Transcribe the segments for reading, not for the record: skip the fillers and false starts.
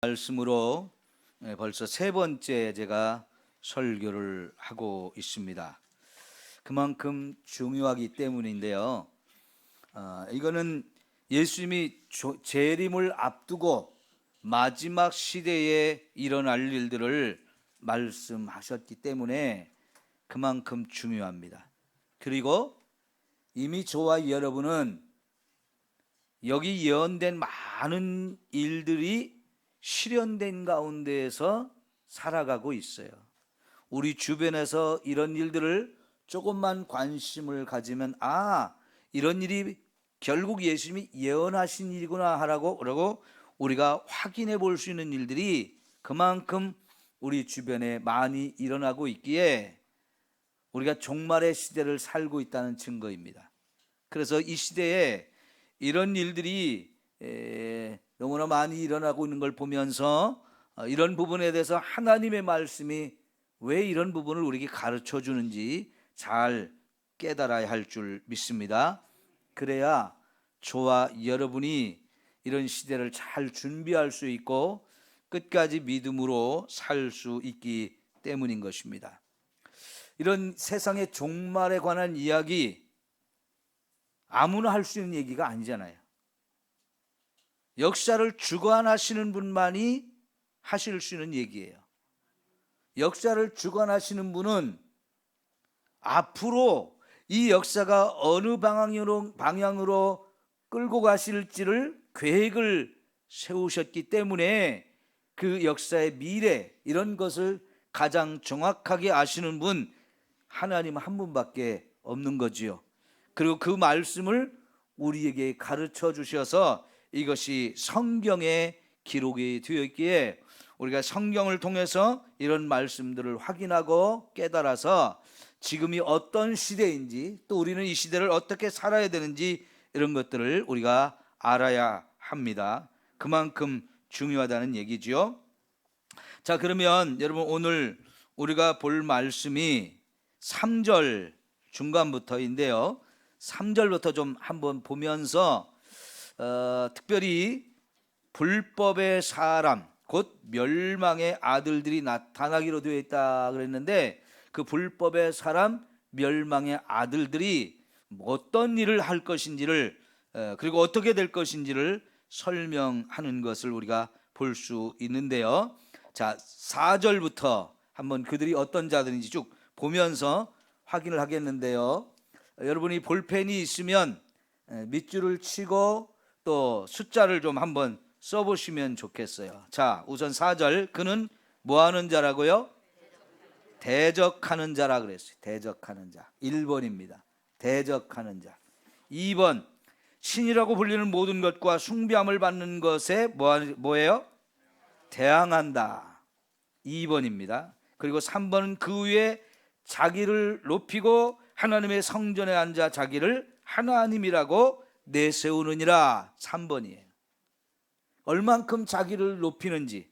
말씀으로 벌써 세 번째 제가 설교를 하고 있습니다. 그만큼 중요하기 때문인데요. 이거는 예수님이 재림을 앞두고 마지막 시대에 일어날 일들을 말씀하셨기 때문에 그만큼 중요합니다. 그리고 이미 저와 여러분은 여기 예언된 많은 일들이 실현된 가운데에서 살아가고 있어요. 우리 주변에서 이런 일들을 조금만 관심을 가지면 이런 일이 결국 예수님이 예언하신 일이구나 하라고 그러고 우리가 확인해 볼 수 있는 일들이 그만큼 우리 주변에 많이 일어나고 있기에 우리가 종말의 시대를 살고 있다는 증거입니다. 그래서 이 시대에 이런 일들이 너무나 많이 일어나고 있는 걸 보면서 이런 부분에 대해서 하나님의 말씀이 왜 이런 부분을 우리에게 가르쳐 주는지 잘 깨달아야 할 줄 믿습니다. 그래야 저와 여러분이 이런 시대를 잘 준비할 수 있고 끝까지 믿음으로 살 수 있기 때문인 것입니다. 이런 세상의 종말에 관한 이야기 아무나 할 수 있는 얘기가 아니잖아요. 역사를 주관하시는 분만이 하실 수 있는 얘기예요. 역사를 주관하시는 분은 앞으로 이 역사가 어느 방향으로 끌고 가실지를 계획을 세우셨기 때문에 그 역사의 미래 이런 것을 가장 정확하게 아시는 분 하나님 한 분밖에 없는 거지요. 그리고 그 말씀을 우리에게 가르쳐 주셔서 이것이 성경에 기록이 되어 있기에 우리가 성경을 통해서 이런 말씀들을 확인하고 깨달아서 지금이 어떤 시대인지 또 우리는 이 시대를 어떻게 살아야 되는지 이런 것들을 우리가 알아야 합니다. 그만큼 중요하다는 얘기죠. 자, 그러면 여러분 오늘 우리가 볼 말씀이 3절 중간부터인데요. 3절부터 좀 한번 보면서 특별히 불법의 사람 곧 멸망의 아들들이 나타나기로 되어 있다 그랬는데 그 불법의 사람 멸망의 아들들이 어떤 일을 할 것인지를 그리고 어떻게 될 것인지를 설명하는 것을 우리가 볼 수 있는데요. 자, 4절부터 한번 그들이 어떤 자들인지 쭉 보면서 확인을 하겠는데요. 여러분이 볼펜이 있으면 밑줄을 치고 또 숫자를 좀 한번 써보시면 좋겠어요. 자, 우선 4절 그는 뭐하는 자라고요? 대적하는 자라 그랬어요. 대적하는 자 1번입니다. 대적하는 자 2번 신이라고 불리는 모든 것과 숭배함을 받는 것에 뭐예요? 대항한다 2번입니다. 그리고 3번은 그 위에 자기를 높이고 하나님의 성전에 앉아 자기를 하나님이라고 내세우느니라 3번이에요. 얼만큼 자기를 높이는지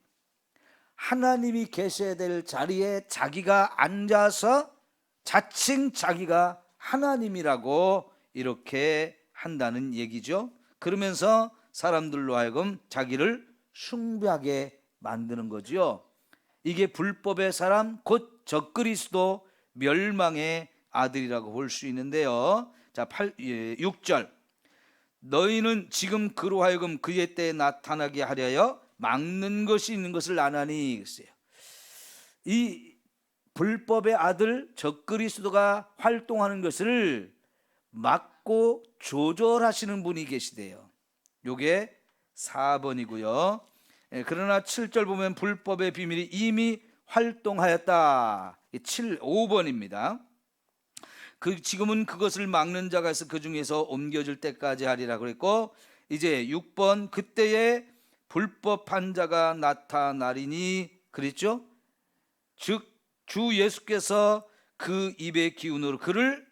하나님이 계셔야 될 자리에 자기가 앉아서 자칭 자기가 하나님이라고 이렇게 한다는 얘기죠. 그러면서 사람들로 하여금 자기를 숭배하게 만드는 거죠. 이게 불법의 사람 곧 적그리스도 멸망의 아들이라고 볼 수 있는데요. 자, 6절 너희는 지금 그로 하여금 그의 때에 나타나게 하려여 막는 것이 있는 것을 아나니 그랬어요. 이 불법의 아들 적그리스도가 활동하는 것을 막고 조절하시는 분이 계시대요. 요게 4번이고요. 그러나 7절 보면 불법의 비밀이 이미 활동하였다. 5번입니다. 지금은 그것을 막는 자가 있어 그 중에서 옮겨질 때까지 하리라 그랬고 이제 6번 그때에 불법한 자가 나타나리니 그랬죠. 즉 주 예수께서 그 입의 기운으로 그를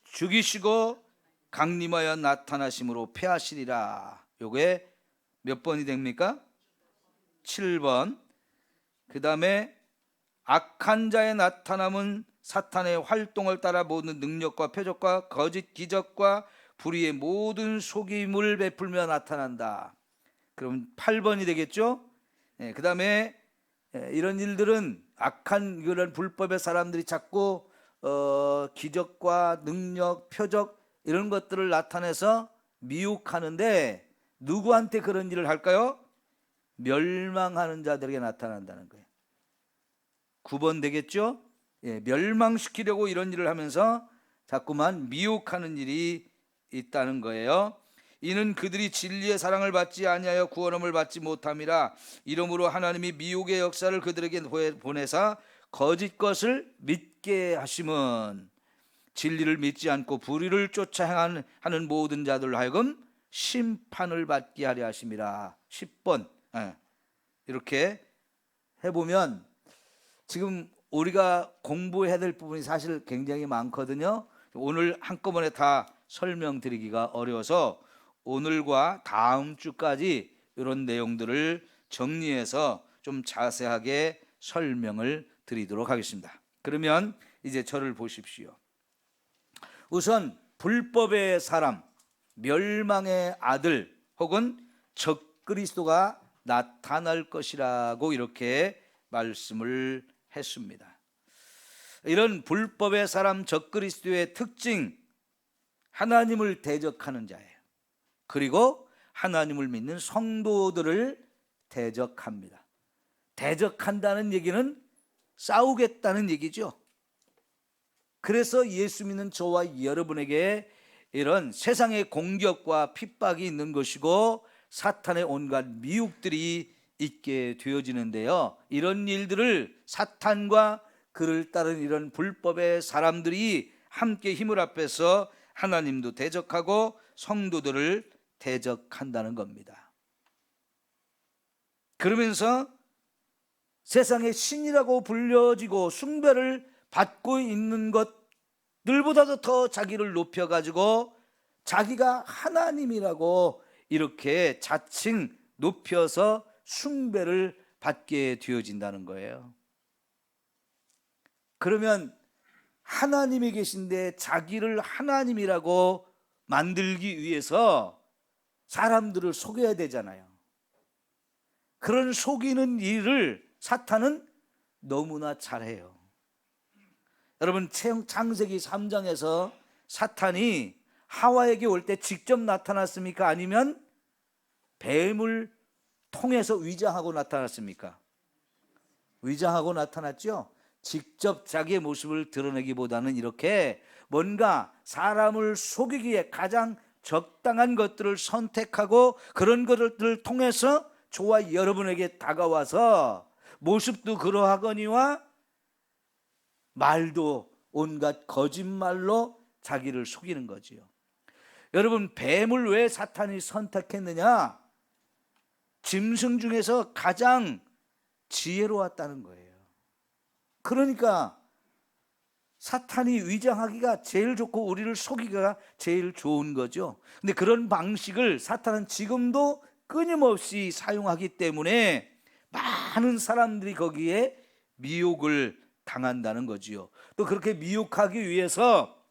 죽이시고 강림하여 나타나심으로 패하시리라. 요게 몇 번이 됩니까? 7번. 그 다음에 악한 자의 나타남은 사탄의 활동을 따라 모든 능력과 표적과 거짓 기적과 불의의 모든 속임을 베풀며 나타난다. 그럼 8번이 되겠죠? 그다음에 이런 일들은 악한 그런 불법의 사람들이 자꾸 기적과 능력, 표적 이런 것들을 나타내서 미혹하는데 누구한테 그런 일을 할까요? 멸망하는 자들에게 나타난다는 거예요. 9번 되겠죠? 멸망시키려고 이런 일을 하면서 자꾸만 미혹하는 일이 있다는 거예요. 이는 그들이 진리의 사랑을 받지 아니하여 구원함을 받지 못함이라. 이러므로 하나님이 미혹의 역사를 그들에게 보내사 거짓 것을 믿게 하심은 진리를 믿지 않고 불의를 쫓아 하는 모든 자들로 하여금 심판을 받게 하려 하심이라. 10번 이렇게 해보면 지금 우리가 공부해야 될 부분이 사실 굉장히 많거든요. 오늘 한꺼번에 다 설명드리기가 어려워서 오늘과 다음 주까지 이런 내용들을 정리해서 좀 자세하게 설명을 드리도록 하겠습니다. 그러면 이제 저를 보십시오. 우선 불법의 사람, 멸망의 아들 혹은 적그리스도가 나타날 것이라고 이렇게 말씀을 했습니다. 이런 불법의 사람 적그리스도의 특징, 하나님을 대적하는 자예요. 그리고 하나님을 믿는 성도들을 대적합니다. 대적한다는 얘기는 싸우겠다는 얘기죠. 그래서 예수 믿는 저와 여러분에게 이런 세상의 공격과 핍박이 있는 것이고 사탄의 온갖 미혹들이 있게 되어지는데요. 이런 일들을 사탄과 그를 따른 이런 불법의 사람들이 함께 힘을 합해서 하나님도 대적하고 성도들을 대적한다는 겁니다. 그러면서 세상의 신이라고 불려지고 숭배를 받고 있는 것들보다도 더 자기를 높여가지고 자기가 하나님이라고 이렇게 자칭 높여서 숭배를 받게 되어진다는 거예요. 그러면 하나님이 계신데 자기를 하나님이라고 만들기 위해서 사람들을 속여야 되잖아요. 그런 속이는 일을 사탄은 너무나 잘해요. 여러분 창세기 3장에서 사탄이 하와에게 올 때 직접 나타났습니까? 아니면 뱀을 통해서 위장하고 나타났습니까? 위장하고 나타났죠. 직접 자기의 모습을 드러내기보다는 이렇게 뭔가 사람을 속이기에 가장 적당한 것들을 선택하고 그런 것들을 통해서 저와 여러분에게 다가와서 모습도 그러하거니와 말도 온갖 거짓말로 자기를 속이는 거지요. 여러분 뱀을 왜 사탄이 선택했느냐? 짐승 중에서 가장 지혜로웠다는 거예요. 그러니까 사탄이 위장하기가 제일 좋고 우리를 속이기가 제일 좋은 거죠. 근데 그런 방식을 사탄은 지금도 끊임없이 사용하기 때문에 많은 사람들이 거기에 미혹을 당한다는 거지요. 또 그렇게 미혹하기 위해서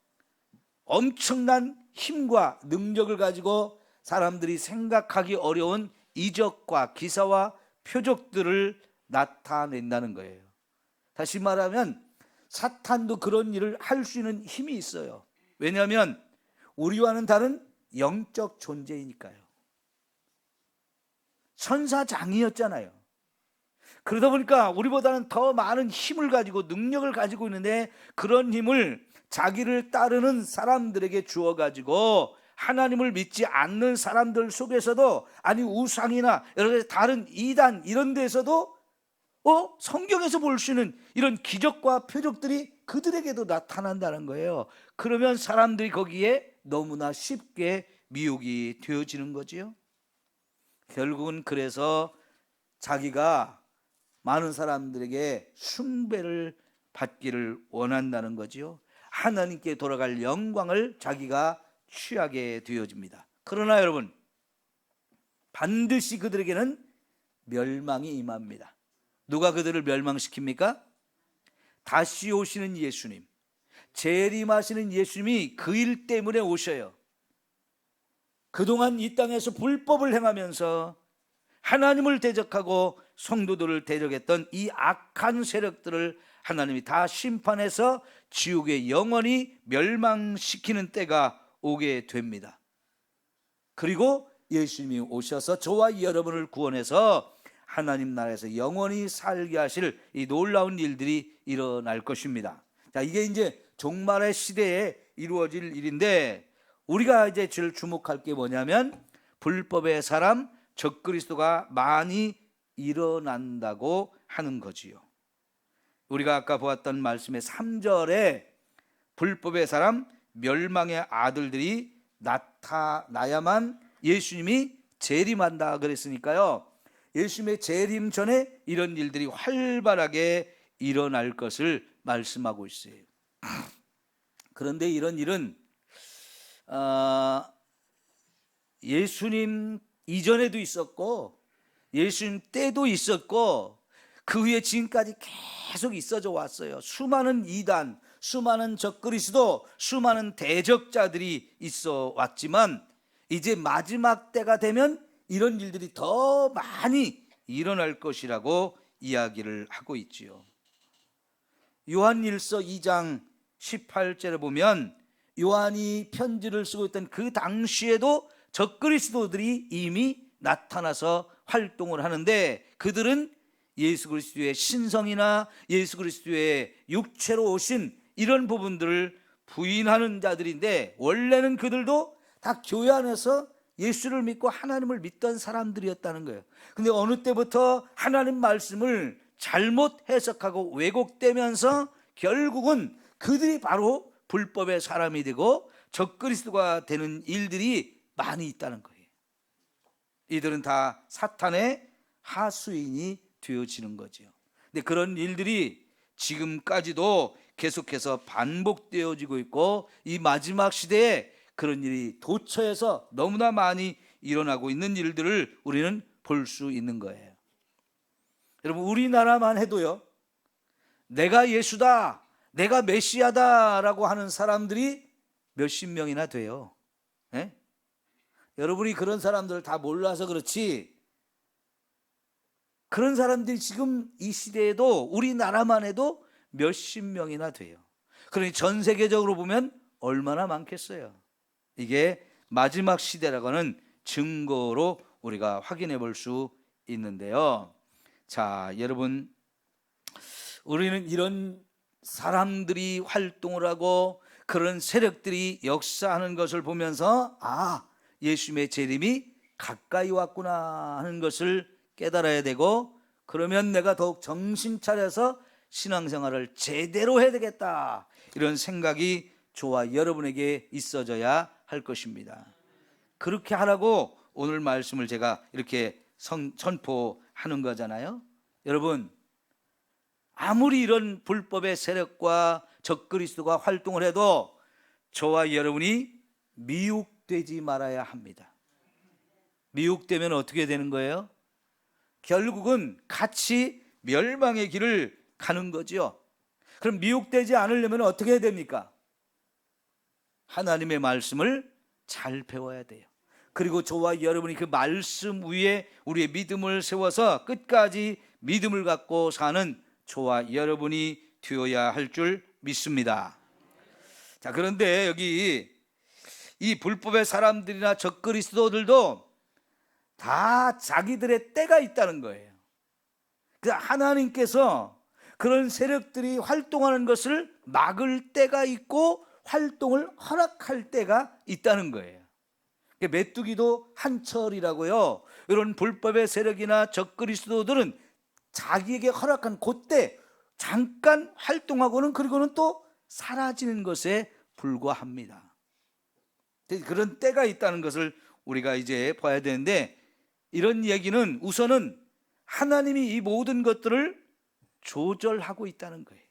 엄청난 힘과 능력을 가지고 사람들이 생각하기 어려운 이적과 기사와 표적들을 나타낸다는 거예요. 다시 말하면 사탄도 그런 일을 할 수 있는 힘이 있어요. 왜냐하면 우리와는 다른 영적 존재이니까요. 천사장이었잖아요. 그러다 보니까 우리보다는 더 많은 힘을 가지고 능력을 가지고 있는데 그런 힘을 자기를 따르는 사람들에게 주어가지고 하나님을 믿지 않는 사람들 속에서도 아니 우상이나 여러 가지 다른 이단 이런 데서도 성경에서 볼 수 있는 이런 기적과 표적들이 그들에게도 나타난다는 거예요. 그러면 사람들이 거기에 너무나 쉽게 미혹이 되어지는 거지요. 결국은 그래서 자기가 많은 사람들에게 숭배를 받기를 원한다는 거지요. 하나님께 돌아갈 영광을 자기가 취하게 되어집니다. 그러나 여러분 반드시 그들에게는 멸망이 임합니다. 누가 그들을 멸망시킵니까? 다시 오시는 예수님, 재림하시는 예수님이 그 일 때문에 오셔요. 그동안 이 땅에서 불법을 행하면서 하나님을 대적하고 성도들을 대적했던 이 악한 세력들을 하나님이 다 심판해서 지옥에 영원히 멸망시키는 때가 오게 됩니다. 그리고 예수님이 오셔서 저와 여러분을 구원해서 하나님 나라에서 영원히 살게 하실 이 놀라운 일들이 일어날 것입니다. 자, 이게 이제 종말의 시대에 이루어질 일인데, 우리가 이제 제일 주목할 게 뭐냐면 불법의 사람 적그리스도가 많이 일어난다고 하는 거지요. 우리가 아까 보았던 말씀의 3절에 불법의 사람 멸망의 아들들이 나타나야만 예수님이 재림한다 그랬으니까요, 예수님의 재림 전에 이런 일들이 활발하게 일어날 것을 말씀하고 있어요. 그런데 이런 일은 예수님 이전에도 있었고 예수님 때도 있었고 그 후에 지금까지 계속 있어져 왔어요. 수많은 이단, 수많은 적그리스도, 수많은 대적자들이 있어 왔지만 이제 마지막 때가 되면 이런 일들이 더 많이 일어날 것이라고 이야기를 하고 있지요. 요한일서 2장 18절에 보면 요한이 편지를 쓰고 있던 그 당시에도 적그리스도들이 이미 나타나서 활동을 하는데, 그들은 예수 그리스도의 신성이나 예수 그리스도의 육체로 오신 이런 부분들을 부인하는 자들인데, 원래는 그들도 다 교회 안에서 예수를 믿고 하나님을 믿던 사람들이었다는 거예요. 근데 어느 때부터 하나님 말씀을 잘못 해석하고 왜곡되면서 결국은 그들이 바로 불법의 사람이 되고 적그리스도가 되는 일들이 많이 있다는 거예요. 이들은 다 사탄의 하수인이 되어지는 거죠. 근데 그런 일들이 지금까지도 계속해서 반복되어지고 있고, 이 마지막 시대에 그런 일이 도처에서 너무나 많이 일어나고 있는 일들을 우리는 볼 수 있는 거예요. 여러분, 우리나라만 해도요, 내가 예수다, 내가 메시아다라고 하는 사람들이 몇십 명이나 돼요. 예? 여러분이 그런 사람들을 다 몰라서 그렇지, 그런 사람들이 지금 이 시대에도 우리나라만 해도 몇십 명이나 돼요. 그러니 전 세계적으로 보면 얼마나 많겠어요. 이게 마지막 시대라고 하는 증거로 우리가 확인해 볼 수 있는데요. 자, 여러분, 우리는 이런 사람들이 활동을 하고 그런 세력들이 역사하는 것을 보면서 예수님의 재림이 가까이 왔구나 하는 것을 깨달아야 되고, 그러면 내가 더욱 정신 차려서 신앙생활을 제대로 해야 되겠다, 이런 생각이 저와 여러분에게 있어져야 할 것입니다. 그렇게 하라고 오늘 말씀을 제가 이렇게 선포하는 거잖아요. 여러분, 아무리 이런 불법의 세력과 적그리스도가 활동을 해도 저와 여러분이 미혹되지 말아야 합니다. 미혹되면 어떻게 되는 거예요? 결국은 같이 멸망의 길을 가는 거죠. 그럼 미혹되지 않으려면 어떻게 해야 됩니까? 하나님의 말씀을 잘 배워야 돼요. 그리고 저와 여러분이 그 말씀 위에 우리의 믿음을 세워서 끝까지 믿음을 갖고 사는 저와 여러분이 되어야 할 줄 믿습니다. 자, 그런데 여기 이 불법의 사람들이나 적그리스도들도 다 자기들의 때가 있다는 거예요. 그래서 하나님께서 그런 세력들이 활동하는 것을 막을 때가 있고 활동을 허락할 때가 있다는 거예요. 메뚜기도 한철이라고요. 이런 불법의 세력이나 적그리스도들은 자기에게 허락한 그때 잠깐 활동하고는 그리고는 또 사라지는 것에 불과합니다. 그런 때가 있다는 것을 우리가 이제 봐야 되는데, 이런 얘기는 우선은 하나님이 이 모든 것들을 조절하고 있다는 거예요.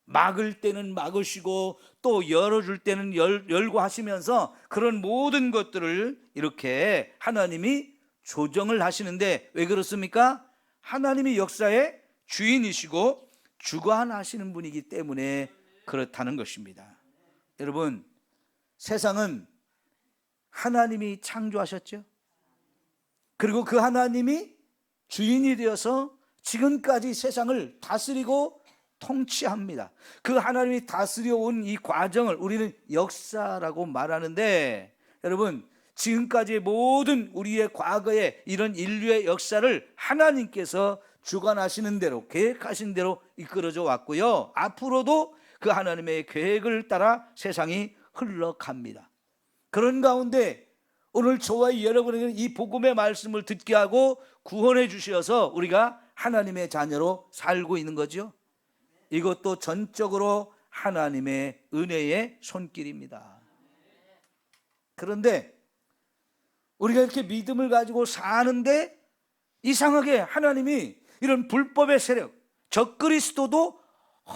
막을 때는 막으시고 또 열어줄 때는 열고 하시면서 그런 모든 것들을 이렇게 하나님이 조정을 하시는데, 왜 그렇습니까? 하나님이 역사의 주인이시고 주관하시는 분이기 때문에 그렇다는 것입니다. 여러분, 세상은 하나님이 창조하셨죠. 그리고 그 하나님이 주인이 되어서 지금까지 세상을 다스리고 통치합니다. 그 하나님이 다스려 온 이 과정을 우리는 역사라고 말하는데, 여러분, 지금까지의 모든 우리의 과거의 이런 인류의 역사를 하나님께서 주관하시는 대로, 계획하신 대로 이끌어져 왔고요, 앞으로도 그 하나님의 계획을 따라 세상이 흘러갑니다. 그런 가운데 오늘 저와 여러분에게는 이 복음의 말씀을 듣게 하고 구원해 주셔서 우리가 하나님의 자녀로 살고 있는 거죠. 이것도 전적으로 하나님의 은혜의 손길입니다. 그런데 우리가 이렇게 믿음을 가지고 사는데 이상하게 하나님이 이런 불법의 세력, 적그리스도도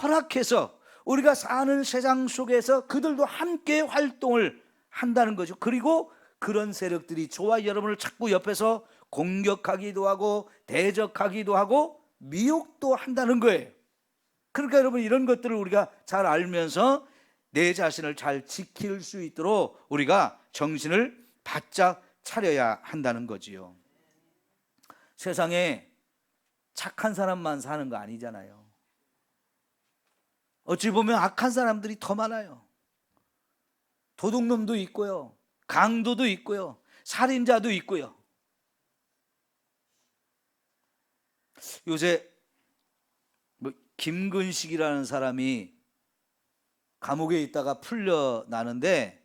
허락해서 우리가 사는 세상 속에서 그들도 함께 활동을 한다는 거죠. 그리고 그런 세력들이 저와 여러분을 자꾸 옆에서 공격하기도 하고 대적하기도 하고 미혹도 한다는 거예요. 그러니까 여러분, 이런 것들을 우리가 잘 알면서 내 자신을 잘 지킬 수 있도록 우리가 정신을 바짝 차려야 한다는 거지요. 세상에 착한 사람만 사는 거 아니잖아요. 어찌 보면 악한 사람들이 더 많아요. 도둑놈도 있고요, 강도도 있고요, 살인자도 있고요. 요새 김근식이라는 사람이 감옥에 있다가 풀려나는데,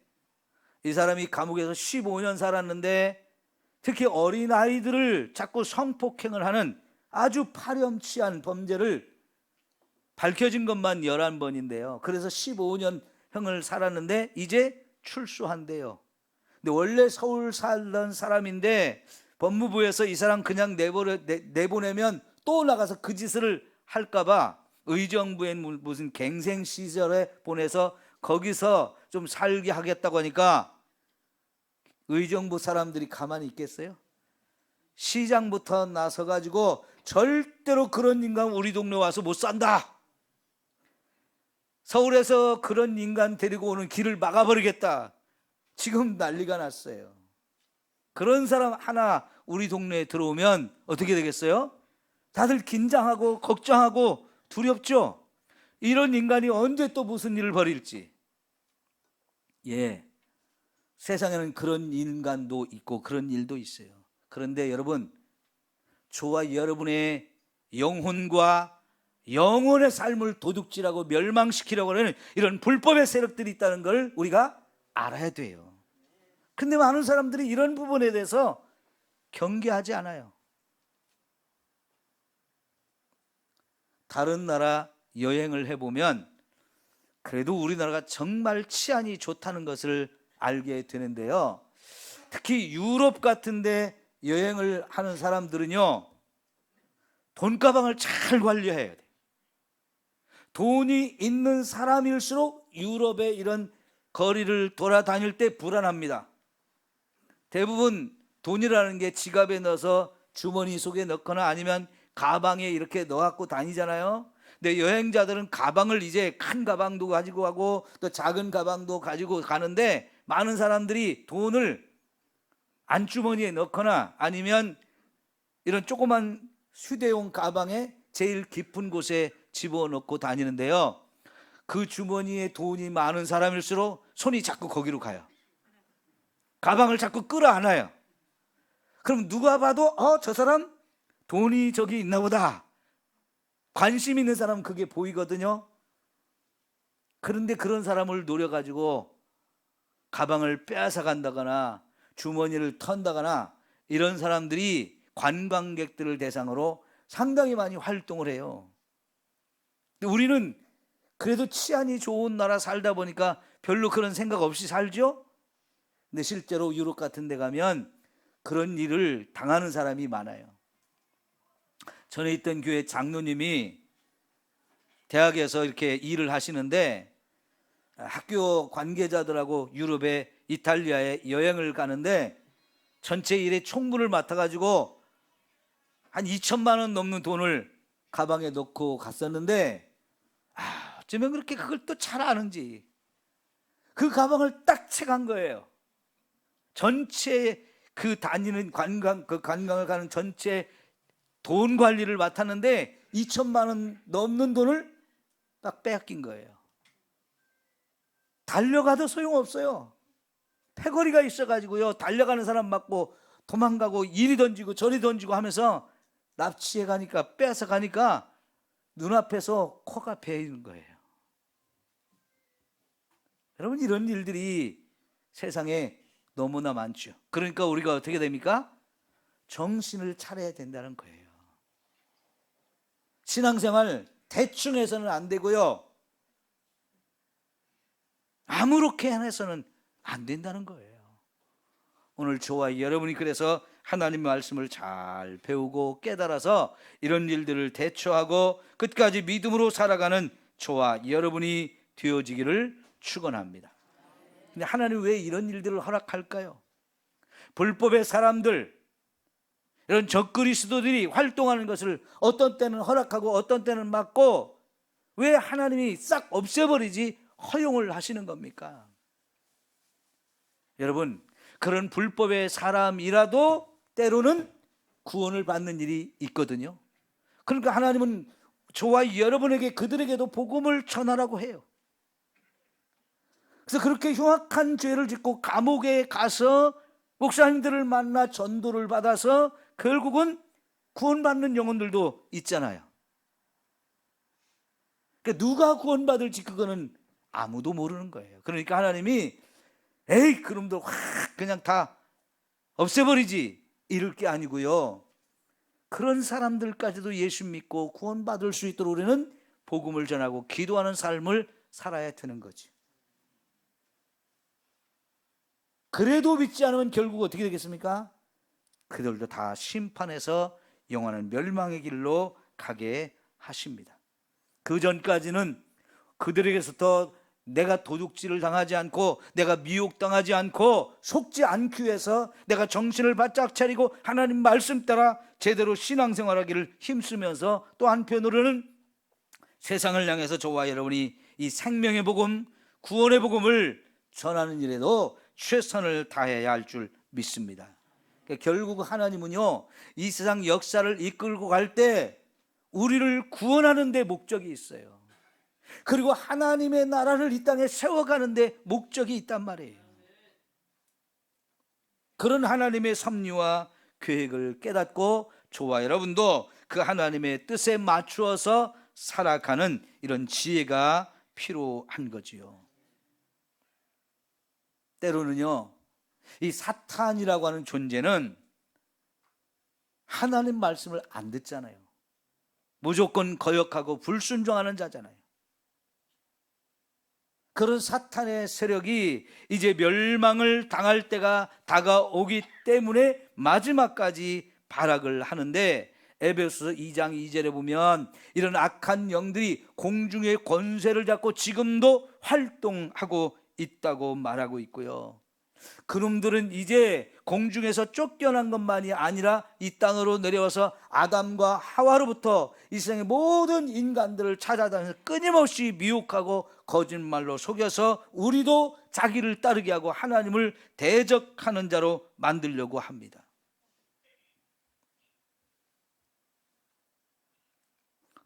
이 사람이 감옥에서 15년 살았는데 특히 어린아이들을 자꾸 성폭행을 하는 아주 파렴치한 범죄를 밝혀진 것만 11번인데요 그래서 15년 형을 살았는데 이제 출소한대요. 근데 원래 서울 살던 사람인데 법무부에서 이 사람 그냥 내보내면 또 나가서 그 짓을 할까봐 의정부에 무슨 갱생 시설에 보내서 거기서 좀 살게 하겠다고 하니까 의정부 사람들이 가만히 있겠어요? 시장부터 나서가지고 절대로 그런 인간 우리 동네 와서 못 산다, 서울에서 그런 인간 데리고 오는 길을 막아버리겠다, 지금 난리가 났어요. 그런 사람 하나 우리 동네에 들어오면 어떻게 되겠어요? 다들 긴장하고 걱정하고 두렵죠? 이런 인간이 언제 또 무슨 일을 벌일지. 세상에는 그런 인간도 있고 그런 일도 있어요. 그런데 여러분, 저와 여러분의 영혼과 영혼의 삶을 도둑질하고 멸망시키려고 하는 이런 불법의 세력들이 있다는 걸 우리가 알아야 돼요. 근데 많은 사람들이 이런 부분에 대해서 경계하지 않아요. 다른 나라 여행을 해보면 그래도 우리나라가 정말 치안이 좋다는 것을 알게 되는데요, 특히 유럽 같은 데 여행을 하는 사람들은요, 돈가방을 잘 관리해야 돼요. 돈이 있는 사람일수록 유럽의 이런 거리를 돌아다닐 때 불안합니다. 대부분 돈이라는 게 지갑에 넣어서 주머니 속에 넣거나 아니면 가방에 이렇게 넣어갖고 다니잖아요. 근데 여행자들은 가방을 이제 큰 가방도 가지고 가고 또 작은 가방도 가지고 가는데, 많은 사람들이 돈을 안주머니에 넣거나 아니면 이런 조그만 휴대용 가방에 제일 깊은 곳에 집어넣고 다니는데요, 그 주머니에 돈이 많은 사람일수록 손이 자꾸 거기로 가요. 가방을 자꾸 끌어안아요. 그럼 누가 봐도 저 사람 돈이 저기 있나 보다, 관심 있는 사람은 그게 보이거든요. 그런데 그런 사람을 노려가지고 가방을 빼앗아 간다거나 주머니를 턴다거나, 이런 사람들이 관광객들을 대상으로 상당히 많이 활동을 해요. 근데 우리는 그래도 치안이 좋은 나라 살다 보니까 별로 그런 생각 없이 살죠. 근데 실제로 유럽 같은 데 가면 그런 일을 당하는 사람이 많아요. 전에 있던 교회 장로님이 대학에서 이렇게 일을 하시는데 학교 관계자들하고 유럽에 이탈리아에 여행을 가는데 전체 일에 총무를 맡아가지고 한 2천만 원 넘는 돈을 가방에 넣고 갔었는데, 어쩌면 그렇게 그걸 또 잘 아는지 그 가방을 딱 채간 거예요. 전체 그 다니는 관광을 가는 전체 돈 관리를 맡았는데 2천만 원 넘는 돈을 딱 빼앗긴 거예요. 달려가도 소용없어요. 패거리가 있어가지고요, 달려가는 사람 맞고 도망가고 이리 던지고 저리 던지고 하면서 납치해 가니까, 빼앗아 가니까 눈앞에서 코가 베이는 거예요. 여러분, 이런 일들이 세상에 너무나 많죠. 그러니까 우리가 어떻게 됩니까? 정신을 차려야 된다는 거예요. 신앙생활 대충 해서는 안 되고요, 아무렇게 해서는 안 된다는 거예요. 오늘 저와 여러분이 그래서 하나님의 말씀을 잘 배우고 깨달아서 이런 일들을 대처하고 끝까지 믿음으로 살아가는 저와 여러분이 되어지기를 축원합니다. 근데 하나님 왜 이런 일들을 허락할까요? 불법의 사람들, 이런 적그리스도들이 활동하는 것을 어떤 때는 허락하고 어떤 때는 막고, 왜 하나님이 싹 없애버리지 허용을 하시는 겁니까? 여러분, 그런 불법의 사람이라도 때로는 구원을 받는 일이 있거든요. 그러니까 하나님은 저와 여러분에게, 그들에게도 복음을 전하라고 해요. 그래서 그렇게 흉악한 죄를 짓고 감옥에 가서 목사님들을 만나 전도를 받아서 결국은 구원받는 영혼들도 있잖아요. 그러니까 누가 구원받을지 그거는 아무도 모르는 거예요. 그러니까 하나님이 에이 그놈들 확 그냥 다 없애버리지 이럴 게 아니고요, 그런 사람들까지도 예수 믿고 구원받을 수 있도록 우리는 복음을 전하고 기도하는 삶을 살아야 되는 거지. 그래도 믿지 않으면 결국 어떻게 되겠습니까? 그들도 다 심판해서 영원한 멸망의 길로 가게 하십니다. 그 전까지는 그들에게서부터 내가 도둑질을 당하지 않고 내가 미혹당하지 않고 속지 않기 위해서 내가 정신을 바짝 차리고 하나님 말씀 따라 제대로 신앙생활하기를 힘쓰면서, 또 한편으로는 세상을 향해서 저와 여러분이 이 생명의 복음, 구원의 복음을 전하는 일에도 최선을 다해야 할 줄 믿습니다. 그러니까 결국 하나님은요, 이 세상 역사를 이끌고 갈 때 우리를 구원하는 데 목적이 있어요. 그리고 하나님의 나라를 이 땅에 세워가는 데 목적이 있단 말이에요. 그런 하나님의 섭리와 계획을 깨닫고 저와 여러분도 그 하나님의 뜻에 맞추어서 살아가는 이런 지혜가 필요한 거지요. 때로는요, 이 사탄이라고 하는 존재는 하나님 말씀을 안 듣잖아요. 무조건 거역하고 불순종하는 자잖아요. 그런 사탄의 세력이 이제 멸망을 당할 때가 다가오기 때문에 마지막까지 발악을 하는데, 에베소서 2장 2절에 보면 이런 악한 영들이 공중의 권세를 잡고 지금도 활동하고 있다고 말하고 있고요, 그놈들은 이제 공중에서 쫓겨난 것만이 아니라 이 땅으로 내려와서 아담과 하와로부터 이 세상의 모든 인간들을 찾아다니면서 끊임없이 미혹하고 거짓말로 속여서 우리도 자기를 따르게 하고 하나님을 대적하는 자로 만들려고 합니다.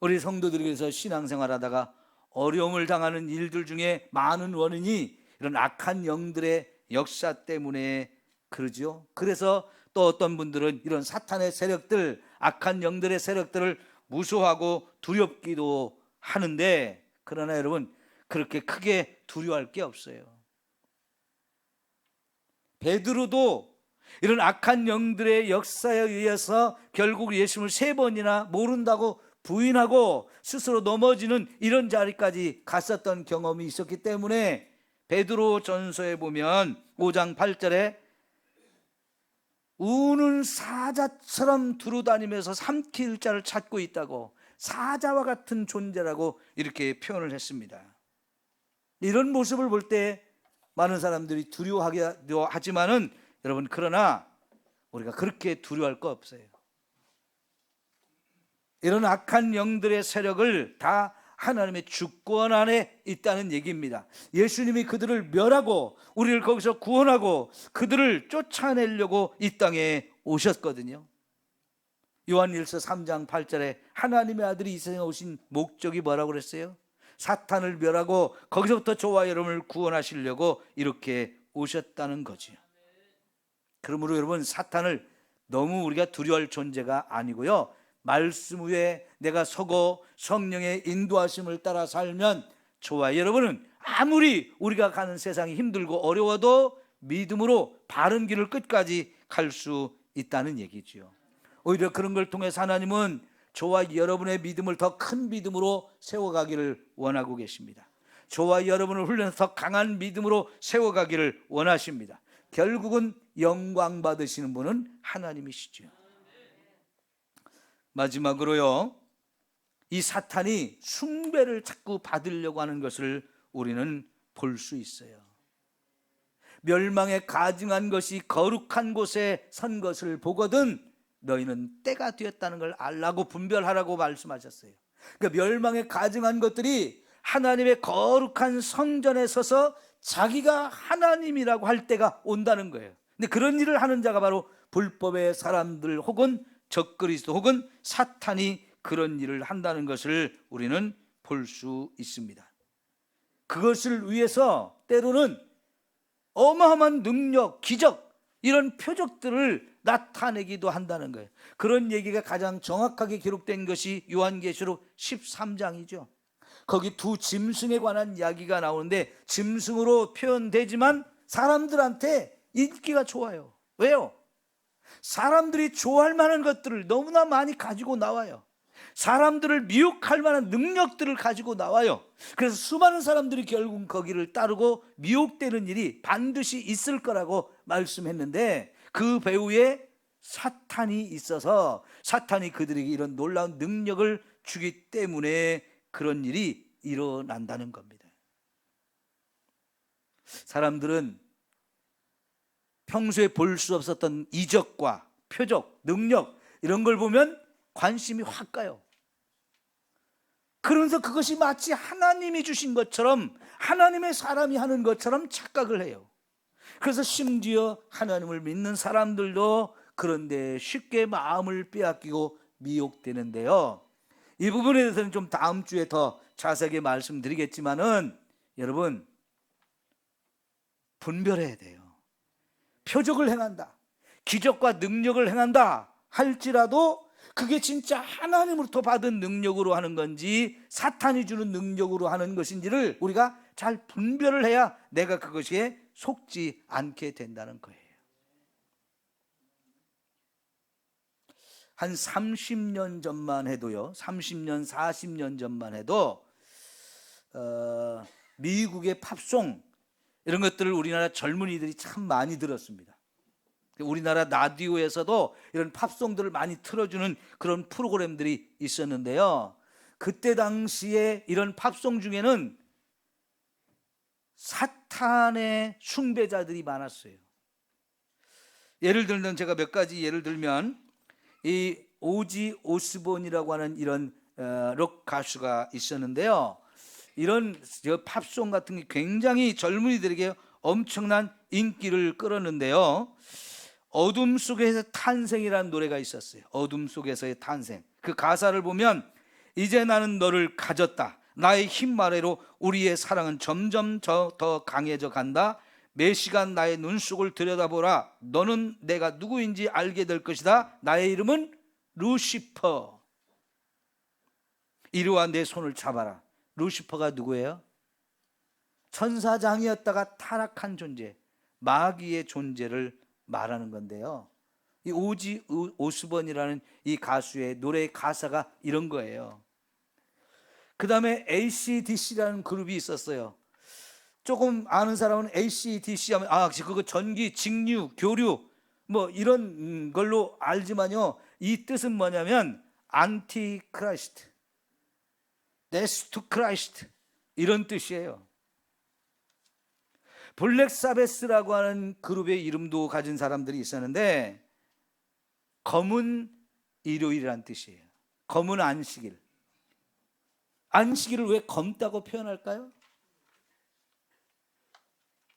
우리 성도들이 그래서 신앙생활하다가 어려움을 당하는 일들 중에 많은 원인이 이런 악한 영들의 역사 때문에 그러죠. 그래서 또 어떤 분들은 이런 사탄의 세력들, 악한 영들의 세력들을 무서워하고 두렵기도 하는데, 그러나 여러분, 그렇게 크게 두려워할 게 없어요. 베드로도 이런 악한 영들의 역사에 의해서 결국 예수님을 3번이나 모른다고 부인하고 스스로 넘어지는 이런 자리까지 갔었던 경험이 있었기 때문에, 베드로 전서에 보면 5장 8절에 우는 사자처럼 두루다니면서 삼킬 자를 찾고 있다고, 사자와 같은 존재라고 이렇게 표현을 했습니다. 이런 모습을 볼 때 많은 사람들이 두려워하기도 하지만은 여러분, 그러나 우리가 그렇게 두려워할 거 없어요. 이런 악한 영들의 세력을 다 하나님의 주권 안에 있다는 얘기입니다. 예수님이 그들을 멸하고 우리를 거기서 구원하고 그들을 쫓아내려고 이 땅에 오셨거든요. 요한일서 3장 8절에 하나님의 아들이 이 세상에 오신 목적이 뭐라고 그랬어요? 사탄을 멸하고 거기서부터 저와 여러분을 구원하시려고 이렇게 오셨다는 거지요. 그러므로 여러분, 사탄을 너무 우리가 두려워할 존재가 아니고요, 말씀 위에 내가 서고 성령의 인도하심을 따라 살면 저와 여러분은 아무리 우리가 가는 세상이 힘들고 어려워도 믿음으로 바른 길을 끝까지 갈 수 있다는 얘기죠. 오히려 그런 걸 통해서 하나님은 저와 여러분의 믿음을 더 큰 믿음으로 세워가기를 원하고 계십니다. 저와 여러분을 훈련해서 더 강한 믿음으로 세워가기를 원하십니다. 결국은 영광 받으시는 분은 하나님이시죠. 마지막으로요, 이 사탄이 숭배를 자꾸 받으려고 하는 것을 우리는 볼 수 있어요. 멸망에 가증한 것이 거룩한 곳에 선 것을 보거든 너희는 때가 되었다는 걸 알라고 분별하라고 말씀하셨어요. 그러니까 멸망에 가증한 것들이 하나님의 거룩한 성전에 서서 자기가 하나님이라고 할 때가 온다는 거예요. 근데 그런 일을 하는 자가 바로 불법의 사람들 혹은 적그리스도 혹은 사탄이 그런 일을 한다는 것을 우리는 볼 수 있습니다. 그것을 위해서 때로는 어마어마한 능력, 기적, 이런 표적들을 나타내기도 한다는 거예요. 그런 얘기가 가장 정확하게 기록된 것이 요한계시록 13장이죠. 거기 두 짐승에 관한 이야기가 나오는데 짐승으로 표현되지만 사람들한테 인기가 좋아요. 왜요? 사람들이 좋아할 만한 것들을 너무나 많이 가지고 나와요. 사람들을 미혹할 만한 능력들을 가지고 나와요. 그래서 수많은 사람들이 결국 거기를 따르고 미혹되는 일이 반드시 있을 거라고 말씀했는데, 그 배후에 사탄이 있어서 사탄이 그들에게 이런 놀라운 능력을 주기 때문에 그런 일이 일어난다는 겁니다. 사람들은 평소에 볼 수 없었던 이적과 표적, 능력, 이런 걸 보면 관심이 확 가요. 그러면서 그것이 마치 하나님이 주신 것처럼, 하나님의 사람이 하는 것처럼 착각을 해요. 그래서 심지어 하나님을 믿는 사람들도 그런데 쉽게 마음을 빼앗기고 미혹되는데요, 이 부분에 대해서는 좀 다음 주에 더 자세하게 말씀드리겠지만은 여러분, 분별해야 돼요. 표적을 행한다, 기적과 능력을 행한다 할지라도 그게 진짜 하나님으로부터 받은 능력으로 하는 건지 사탄이 주는 능력으로 하는 것인지를 우리가 잘 분별을 해야 내가 그것에 속지 않게 된다는 거예요. 한 30년 전만 해도요, 30년, 40년 전만 해도 미국의 팝송, 이런 것들을 우리나라 젊은이들이 참 많이 들었습니다. 우리나라 라디오에서도 이런 팝송들을 많이 틀어주는 그런 프로그램들이 있었는데요, 그때 당시에 이런 팝송 중에는 사탄의 숭배자들이 많았어요. 예를 들면, 제가 몇 가지 예를 들면, 이 오지 오스본이라고 하는 이런 록 가수가 있었는데요, 이런 팝송 같은 게 굉장히 젊은이들에게 엄청난 인기를 끌었는데요, 어둠 속에서 탄생이라는 노래가 있었어요. 어둠 속에서의 탄생. 그 가사를 보면, 이제 나는 너를 가졌다, 나의 힘 아래로 우리의 사랑은 점점 더 강해져 간다, 매 시간 나의 눈 속을 들여다보라, 너는 내가 누구인지 알게 될 것이다, 나의 이름은 루시퍼, 이리와 내 손을 잡아라. 루시퍼가 누구예요? 천사장이었다가 타락한 존재, 마귀의 존재를 말하는 건데요, 이 오지 오스본이라는 이 가수의 노래의 가사가 이런 거예요. 그 다음에 AC/DC라는 그룹이 있었어요. 조금 아는 사람은 AC/DC 하면 그거 전기, 직류, 교류 뭐 이런 걸로 알지만요, 이 뜻은 뭐냐면 안티크라이스트, 데스 투 크라이스트, 이런 뜻이에요. 블랙사베스라고 하는 그룹의 이름도 가진 사람들이 있었는데, 검은 일요일이라는 뜻이에요. 검은 안식일. 안식일을 왜 검다고 표현할까요?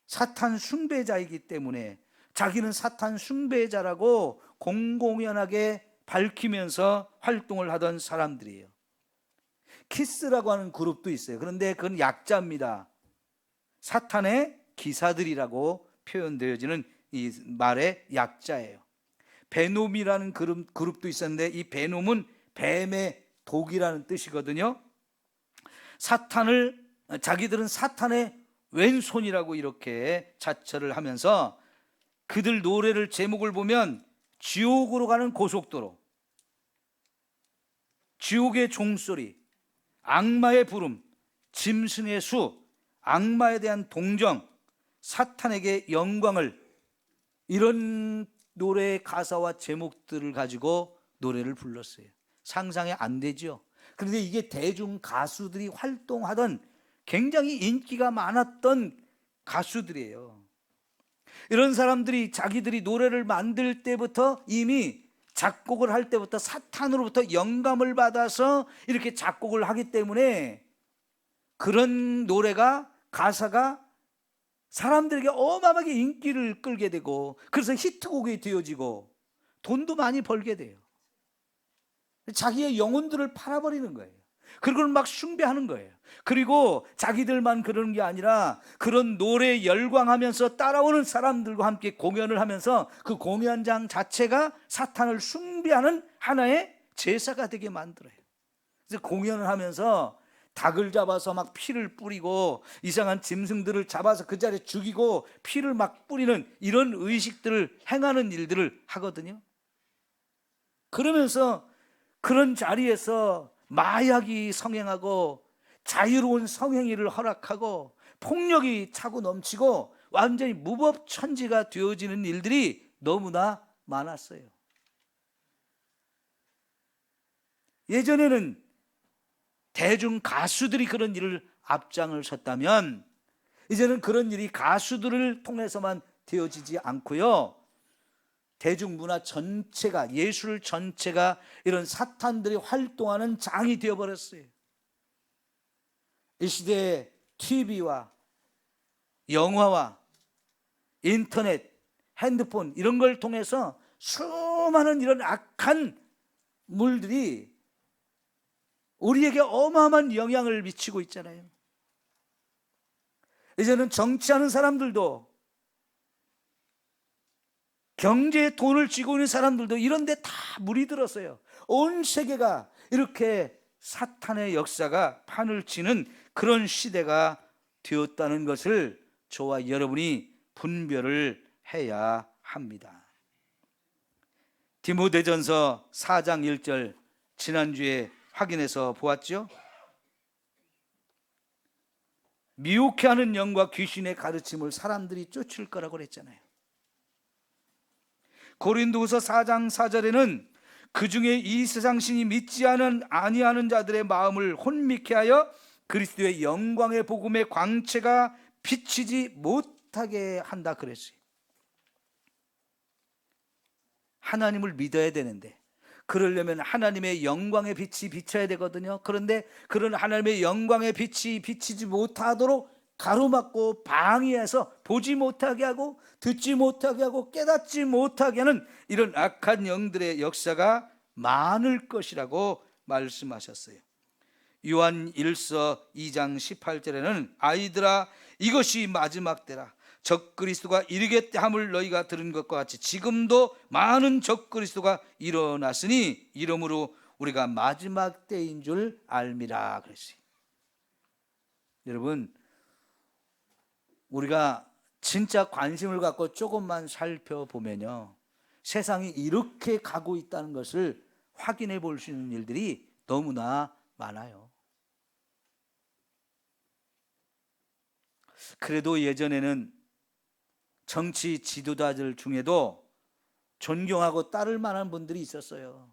사탄 숭배자이기 때문에 자기는 사탄 숭배자라고 공공연하게 밝히면서 활동을 하던 사람들이에요. 키스라고 하는 그룹도 있어요. 그런데 그건 약자입니다. 사탄의 기사들이라고 표현되어지는 이 말의 약자예요. 베놈이라는 그룹도 있었는데, 이 베놈은 뱀의 독이라는 뜻이거든요. 자기들은 사탄의 왼손이라고 이렇게 자처를 하면서, 그들 노래를 제목을 보면 지옥으로 가는 고속도로, 지옥의 종소리, 악마의 부름, 짐승의 수, 악마에 대한 동정, 사탄에게 영광을, 이런 노래의 가사와 제목들을 가지고 노래를 불렀어요. 상상이 안 되죠. 그런데 이게 대중 가수들이 활동하던 굉장히 인기가 많았던 가수들이에요. 이런 사람들이 자기들이 노래를 만들 때부터, 이미 작곡을 할 때부터 사탄으로부터 영감을 받아서 이렇게 작곡을 하기 때문에 그런 노래가, 가사가 사람들에게 어마어마하게 인기를 끌게 되고, 그래서 히트곡이 되어지고 돈도 많이 벌게 돼요. 자기의 영혼들을 팔아버리는 거예요. 그걸 막 숭배하는 거예요. 그리고 자기들만 그러는 게 아니라 그런 노래에 열광하면서 따라오는 사람들과 함께 공연을 하면서 그 공연장 자체가 사탄을 숭배하는 하나의 제사가 되게 만들어요. 그래서 공연을 하면서 닭을 잡아서 막 피를 뿌리고, 이상한 짐승들을 잡아서 그 자리에 죽이고 피를 막 뿌리는 이런 의식들을 행하는 일들을 하거든요. 그러면서 그런 자리에서 마약이 성행하고 자유로운 성행위를 허락하고 폭력이 차고 넘치고 완전히 무법천지가 되어지는 일들이 너무나 많았어요. 예전에는 대중 가수들이 그런 일을 앞장을 섰다면, 이제는 그런 일이 가수들을 통해서만 되어지지 않고요, 대중문화 전체가, 예술 전체가 이런 사탄들이 활동하는 장이 되어버렸어요. 이 시대에 TV와 영화와 인터넷, 핸드폰 이런 걸 통해서 수많은 이런 악한 물들이 우리에게 어마어마한 영향을 미치고 있잖아요. 이제는 정치하는 사람들도, 경제에 돈을 쥐고 있는 사람들도 이런 데 다 물이 들었어요. 온 세계가 이렇게 사탄의 역사가 판을 치는 그런 시대가 되었다는 것을 저와 여러분이 분별을 해야 합니다. 디모데전서 4장 1절 지난주에 확인해서 보았죠. 미혹해하는 영과 귀신의 가르침을 사람들이 쫓을 거라고 그랬잖아요. 고린도후서 4장 4절에는 그 중에 이 세상 신이 믿지 아니하는 자들의 마음을 혼미케 하여 그리스도의 영광의 복음의 광채가 비치지 못하게 한다 그랬어요. 하나님을 믿어야 되는데, 그러려면 하나님의 영광의 빛이 비쳐야 되거든요. 그런데 그런 하나님의 영광의 빛이 비치지 못하도록 가로막고 방해해서 보지 못하게 하고 듣지 못하게 하고 깨닫지 못하게 하는 이런 악한 영들의 역사가 많을 것이라고 말씀하셨어요. 요한 1서 2장 18절에는 아이들아 이것이 마지막 때라. 적그리스도가 이르겠다 함을 너희가 들은 것과 같이 지금도 많은 적그리스도가 일어났으니 이러므로 우리가 마지막 때인 줄 알미라 그랬어요. 여러분, 우리가 진짜 관심을 갖고 조금만 살펴보면요, 세상이 이렇게 가고 있다는 것을 확인해 볼 수 있는 일들이 너무나 많아요. 그래도 예전에는 정치 지도자들 중에도 존경하고 따를 만한 분들이 있었어요.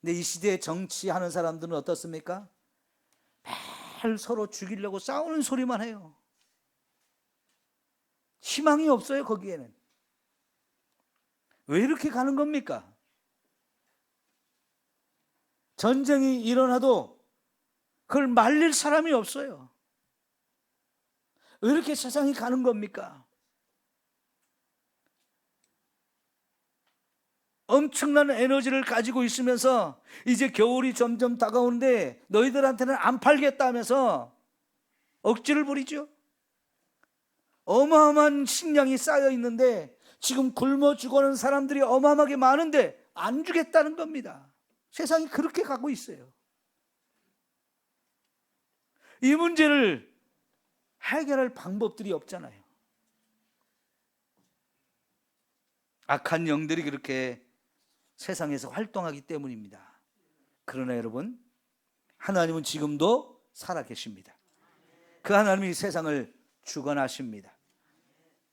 근데 이 시대에 정치하는 사람들은 어떻습니까? 매일 서로 죽이려고 싸우는 소리만 해요. 희망이 없어요. 거기에는. 왜 이렇게 가는 겁니까? 전쟁이 일어나도 그걸 말릴 사람이 없어요. 왜 이렇게 세상이 가는 겁니까? 엄청난 에너지를 가지고 있으면서 이제 겨울이 점점 다가오는데 너희들한테는 안 팔겠다 하면서 억지를 부리죠. 어마어마한 식량이 쌓여 있는데 지금 굶어 죽어가는 사람들이 어마어마하게 많은데 안 주겠다는 겁니다. 세상이 그렇게 가고 있어요. 이 문제를 해결할 방법들이 없잖아요. 악한 영들이 그렇게 세상에서 활동하기 때문입니다. 그러나 여러분, 하나님은 지금도 살아계십니다. 그 하나님이 세상을 주관하십니다.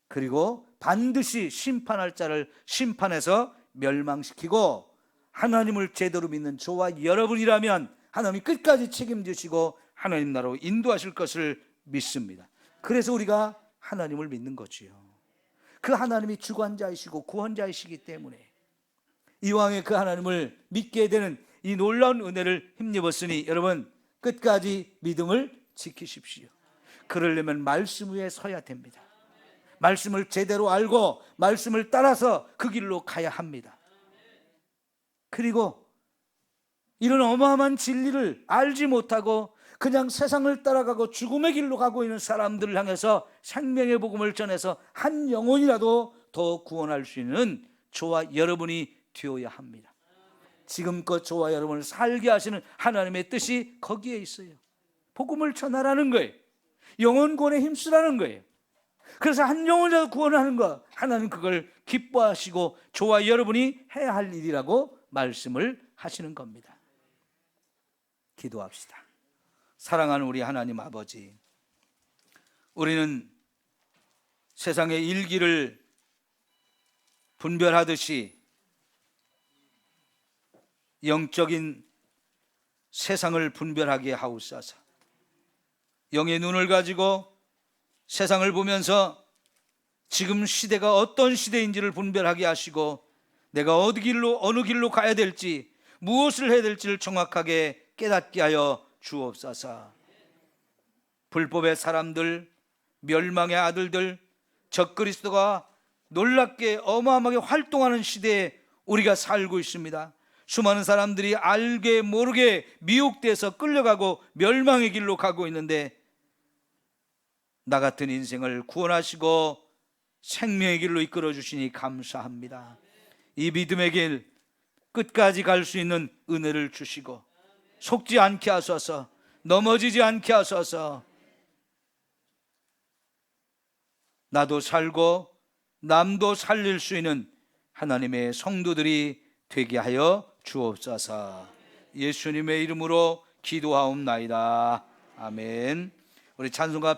그리고 반드시 심판할 자를 심판해서 멸망시키고, 하나님을 제대로 믿는 저와 여러분이라면 하나님이 끝까지 책임지시고 하나님 나라로 인도하실 것을 믿습니다. 그래서 우리가 하나님을 믿는 거지요. 그 하나님이 주관자이시고 구원자이시기 때문에 이왕에 그 하나님을 믿게 되는 이 놀라운 은혜를 힘입었으니 여러분, 끝까지 믿음을 지키십시오. 그러려면 말씀 위에 서야 됩니다. 말씀을 제대로 알고 말씀을 따라서 그 길로 가야 합니다. 그리고 이런 어마어마한 진리를 알지 못하고 그냥 세상을 따라가고 죽음의 길로 가고 있는 사람들을 향해서 생명의 복음을 전해서 한 영혼이라도 더 구원할 수 있는 저와 여러분이 되어야 합니다. 지금껏 저와 여러분을 살게 하시는 하나님의 뜻이 거기에 있어요. 복음을 전하라는 거예요. 영혼 구원에 힘쓰라는 거예요. 그래서 한 영혼이라도 구원하는 거, 하나님 그걸 기뻐하시고 저와 여러분이 해야 할 일이라고 말씀을 하시는 겁니다. 기도합시다. 사랑하는 우리 하나님 아버지, 우리는 세상의 일기를 분별하듯이 영적인 세상을 분별하게 하옵소서. 영의 눈을 가지고 세상을 보면서 지금 시대가 어떤 시대인지를 분별하게 하시고 내가 어느 길로 가야 될지, 무엇을 해야 될지를 정확하게 깨닫게 하여 주옵소서. 불법의 사람들, 멸망의 아들들, 적그리스도가 놀랍게 어마어마하게 활동하는 시대에 우리가 살고 있습니다. 수많은 사람들이 알게 모르게 미혹돼서 끌려가고 멸망의 길로 가고 있는데 나 같은 인생을 구원하시고 생명의 길로 이끌어 주시니 감사합니다. 이 믿음의 길 끝까지 갈 수 있는 은혜를 주시고 속지 않게 하소서, 넘어지지 않게 하소서. 나도 살고 남도 살릴 수 있는 하나님의 성도들이 되게 하여 주옵소서. 예수님의 이름으로 기도하옵나이다. 아멘. 우리 찬송가